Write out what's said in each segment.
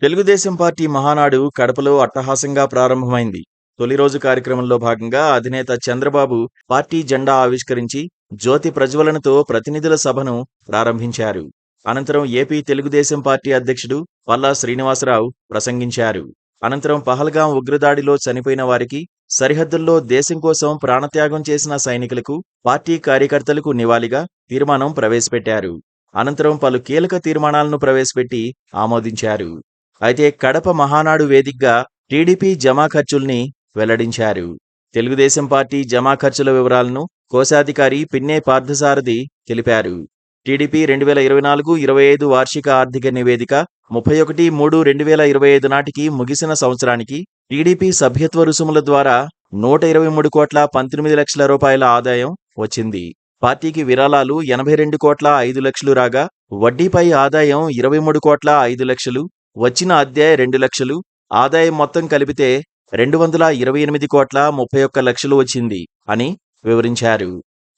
Telugu Desam party Mahanadu కడపలో అట్టహాసంగా ప్రారంభమైంది. తొలి రోజు కార్యక్రమంలో భాగంగా అధినేత చంద్రబాబు పార్టీ జెండా ఆవిష్కరించి జ్యోతి ప్రజ్వలనతో ప్రతినిధుల సభను ప్రారంభించారు. అనంతరం ఏపీ తెలుగుదేశం పార్టీ అధ్యక్షుడు పల్లా శ్రీనివాసరావు ప్రసంగించారు. అనంతరం పహల్గాం ఉగ్రదాడిలో చనిపోయిన వారికి, సరిహద్దుల్లో దేశం కోసం ప్రాణత్యాగం చేసిన సైనికులకు, పార్టీ కార్యకర్తలకు నివాళిగా తీర్మానం ప్రవేశపెట్టారు. అనంతరం పలు కీలక తీర్మానాలను ప్రవేశపెట్టి ఆమోదించారు. అయితే కడప మహానాడు వేదికగా టీడీపీ జమా ఖర్చుల్ని వెల్లడించారు. తెలుగుదేశం పార్టీ జమా ఖర్చుల వివరాలను కోశాధికారి పిన్నే పార్థసారథి తెలిపారు. టీడీపీ 2024-25 వార్షిక ఆర్థిక నివేదిక 31/3/2025 నాటికి ముగిసిన సంవత్సరానికి టీడీపీ సభ్యత్వ రుసుముల ద్వారా 123,19 లక్షల రూపాయల ఆదాయం వచ్చింది. పార్టీకి విరాళాలు 82,05 రాగా, వడ్డీపై ఆదాయం 23,05 లక్షలు, వచ్చిన అద్దె 2 లక్షలు, ఆదాయం మొత్తం కలిపితే 228,31 లక్షలు వచ్చింది అని వివరించారు.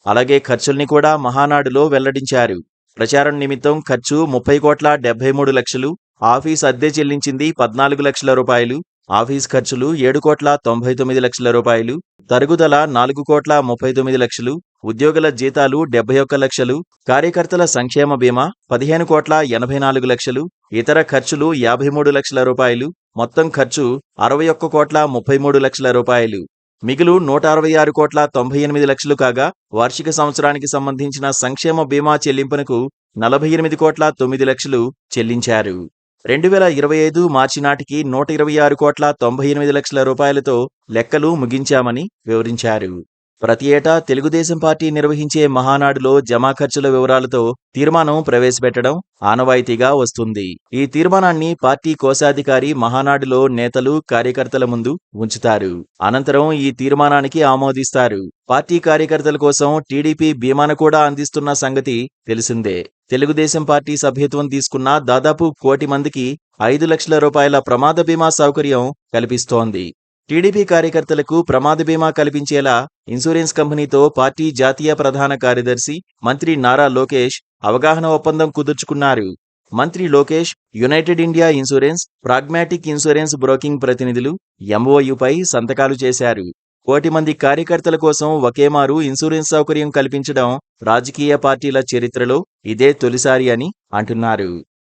అలాగే ఖర్చుల్ని కూడా మహానాడులో వెల్లడించారు. ప్రచారం నిమిత్తం ఖర్చు 30,73 లక్షలు, ఆఫీస్ అద్దె చెల్లించింది 14 లక్షల రూపాయలు, ఆఫీస్ ఖర్చులు 7,99 లక్షల రూపాయలు, తరుగుదల 4,39 లక్షలు, ఉద్యోగుల జీతాలు 71 లక్షలు, కార్యకర్తల సంక్షేమ బీమా 15,84 లక్షలు, ఇతర ఖర్చులు 53 లక్షల రూపాయలు, మొత్తం ఖర్చు 61,33 లక్షల రూపాయలు. మిగులు 166,98 లక్షలు కాగా, వార్షిక సంవత్సరానికి సంబంధించిన సంక్షేమ బీమా చెల్లింపునకు 48,9 లక్షలు చెల్లించారు. 2025 మార్చి నాటికి 126,98 లక్షల రూపాయలతో లెక్కలు ముగించామని వివరించారు. ప్రతి ఏటా తెలుగుదేశం పార్టీ నిర్వహించే మహానాడులో జమా ఖర్చుల వివరాలతో తీర్మానం ప్రవేశపెట్టడం ఆనవాయితీగా వస్తుంది. ఈ తీర్మానాన్ని పార్టీ కోశాధికారి మహానాడులో నేతలు, కార్యకర్తల ముందు ఉంచుతారు. అనంతరం ఈ తీర్మానానికి ఆమోదిస్తారు. పార్టీ కార్యకర్తల కోసం టీడీపీ బీమాను కూడా అందిస్తున్న సంగతి తెలిసిందే. తెలుగుదేశం పార్టీ సభ్యత్వం తీసుకున్న దాదాపు 1 కోటి మందికి 5 లక్షల రూపాయల ప్రమాద బీమా సౌకర్యం కల్పిస్తోంది. టీడీపీ కార్యకర్తలకు ప్రమాద బీమా కల్పించేలా ఇన్సూరెన్స్ కంపెనీతో పార్టీ జాతీయ ప్రధాన కార్యదర్శి మంత్రి నారా లోకేష్ అవగాహన ఒప్పందం కుదుర్చుకున్నారు. మంత్రి Lokesh United India insurance, pragmatic insurance broking ప్రతినిధులు ఎంఓయూపై సంతకాలు చేశారు. 1 కోటి మంది కార్యకర్తల కోసం ఒకేమారు ఇన్సూరెన్స్ సౌకర్యం కల్పించడం రాజకీయ పార్టీల చరిత్రలో ఇదే తొలిసారి అని అంటున్నారు.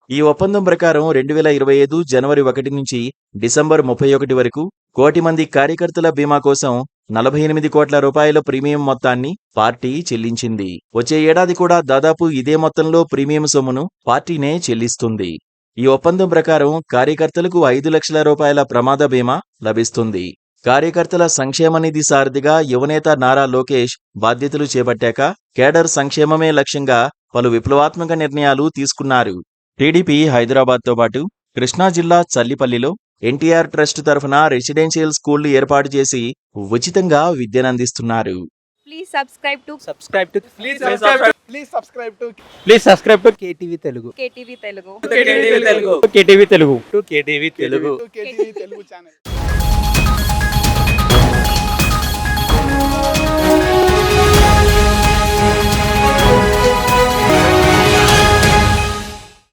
ఈ ఒప్పందం ప్రకారం 2025 జనవరి 1 నుంచి డిసెంబర్ 31 వరకు 1 కోటి మంది కార్యకర్తల బీమా కోసం 48 కోట్ల రూపాయల ప్రీమియం మొత్తాన్ని పార్టీ చెల్లించింది. వచ్చే ఏడాది కూడా దాదాపు ఇదే మొత్తంలో ప్రీమియం సొమ్మును పార్టీనే చెల్లిస్తుంది. ఈ ఒప్పందం ప్రకారం కార్యకర్తలకు 5 లక్షల రూపాయల ప్రమాద బీమా లభిస్తుంది. కార్యకర్తల సంక్షేమ నిధి సారథిగా యువనేత నారా లోకేష్ బాధ్యతలు చేపట్టాక కేడర్ సంక్షేమమే లక్ష్యంగా పలు విప్లవాత్మక నిర్ణయాలు తీసుకున్నారు. టీడీపీ హైదరాబాద్తో పాటు కృష్ణా జిల్లా చల్లిపల్లిలో ఎన్టీఆర్ ట్రస్ట్ తరఫున రెసిడెన్షియల్ స్కూళ్లు ఏర్పాటు చేసి ఉచితంగా విద్యనందిస్తున్నారు. Please subscribe to KTV Telugu. KTV Telugu. KTV Telugu channel.